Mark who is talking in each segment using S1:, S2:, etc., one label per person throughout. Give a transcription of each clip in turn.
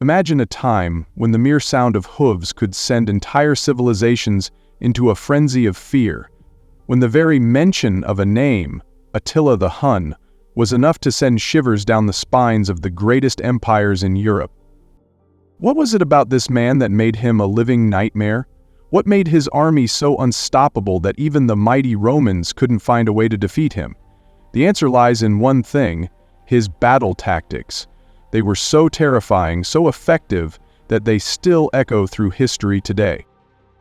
S1: Imagine a time when the mere sound of hooves could send entire civilizations into a frenzy of fear, when the very mention of a name, Attila the Hun, was enough to send shivers down the spines of the greatest empires in Europe. What was it about this man that made him a living nightmare? What made his army so unstoppable that even the mighty Romans couldn't find a way to defeat him? The answer lies in one thing: his battle tactics. They were so terrifying, so effective, that they still echo through history today.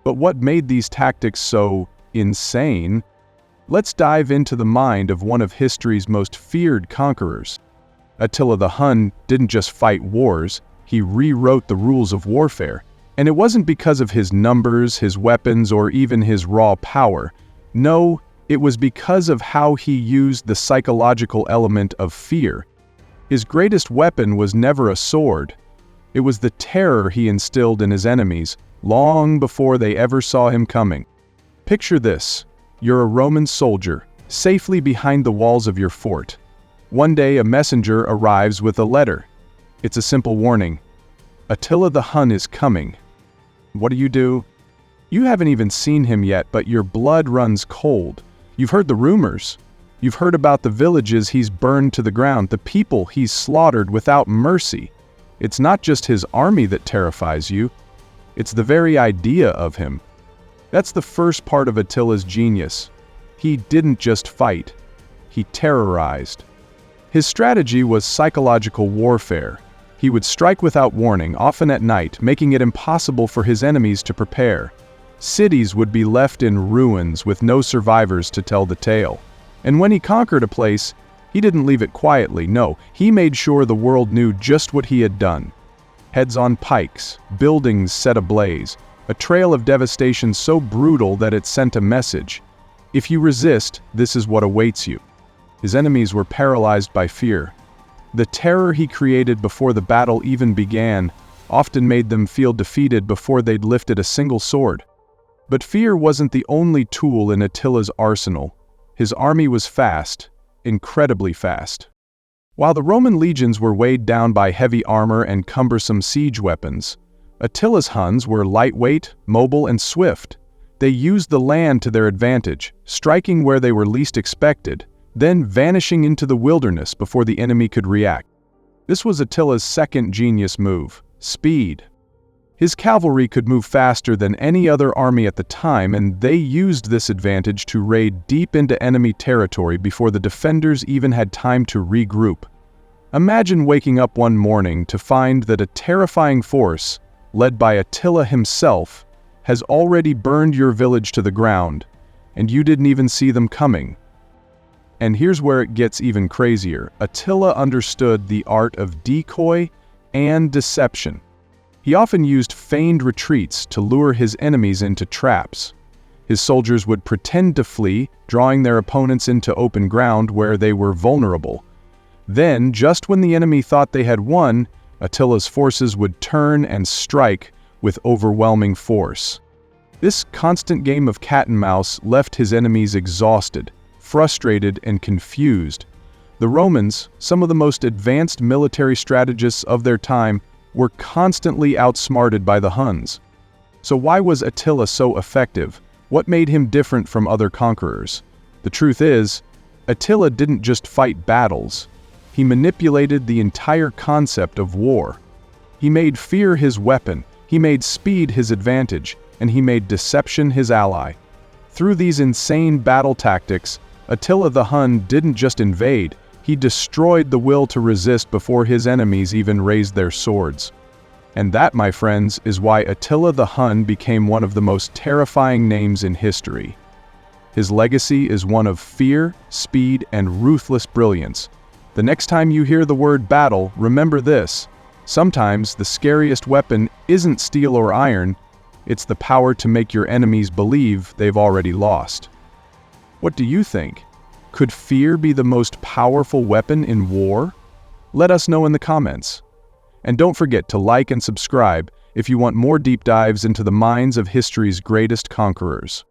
S1: But what made these tactics so insane? Let's dive into the mind of one of history's most feared conquerors. Attila the Hun didn't just fight wars, he rewrote the rules of warfare. And it wasn't because of his numbers, his weapons, or even his raw power. No, it was because of how he used the psychological element of fear. His greatest weapon was never a sword. It was the terror he instilled in his enemies, long before they ever saw him coming. Picture this: you're a Roman soldier, safely behind the walls of your fort. One day a messenger arrives with a letter. It's a simple warning: Attila the Hun is coming. What do? You haven't even seen him yet, but your blood runs cold. You've heard the rumors. You've heard about the villages he's burned to the ground, the people he's slaughtered without mercy. It's not just his army that terrifies you, it's the very idea of him. That's the first part of Attila's genius. He didn't just fight, he terrorized. His strategy was psychological warfare. He would strike without warning, often at night, making it impossible for his enemies to prepare. Cities would be left in ruins with no survivors to tell the tale. And when he conquered a place, he didn't leave it quietly. No, he made sure the world knew just what he had done. Heads on pikes, buildings set ablaze, a trail of devastation so brutal that it sent a message: if you resist, this is what awaits you. His enemies were paralyzed by fear. The terror he created before the battle even began often made them feel defeated before they'd lifted a single sword. But fear wasn't the only tool in Attila's arsenal. His army was fast, incredibly fast. While the Roman legions were weighed down by heavy armor and cumbersome siege weapons, Attila's Huns were lightweight, mobile, and swift. They used the land to their advantage, striking where they were least expected, then vanishing into the wilderness before the enemy could react. This was Attila's second genius move: speed. His cavalry could move faster than any other army at the time, and they used this advantage to raid deep into enemy territory before the defenders even had time to regroup. Imagine waking up one morning to find that a terrifying force, led by Attila himself, has already burned your village to the ground, and you didn't even see them coming. And here's where it gets even crazier. Attila understood the art of decoy and deception. He often used feigned retreats to lure his enemies into traps. His soldiers would pretend to flee, drawing their opponents into open ground where they were vulnerable. Then, just when the enemy thought they had won, Attila's forces would turn and strike with overwhelming force. This constant game of cat and mouse left his enemies exhausted, frustrated, and confused. The Romans, some of the most advanced military strategists of their time, were constantly outsmarted by the Huns. So why was Attila so effective? What made him different from other conquerors? The truth is, Attila didn't just fight battles. He manipulated the entire concept of war. He made fear his weapon, he made speed his advantage, and he made deception his ally. Through these insane battle tactics, Attila the Hun didn't just invade, he destroyed the will to resist before his enemies even raised their swords. And that, my friends, is why Attila the Hun became one of the most terrifying names in history. His legacy is one of fear, speed, and ruthless brilliance. The next time you hear the word battle, remember this: sometimes the scariest weapon isn't steel or iron, it's the power to make your enemies believe they've already lost. What do you think? Could fear be the most powerful weapon in war? Let us know in the comments. And don't forget to like and subscribe if you want more deep dives into the minds of history's greatest conquerors.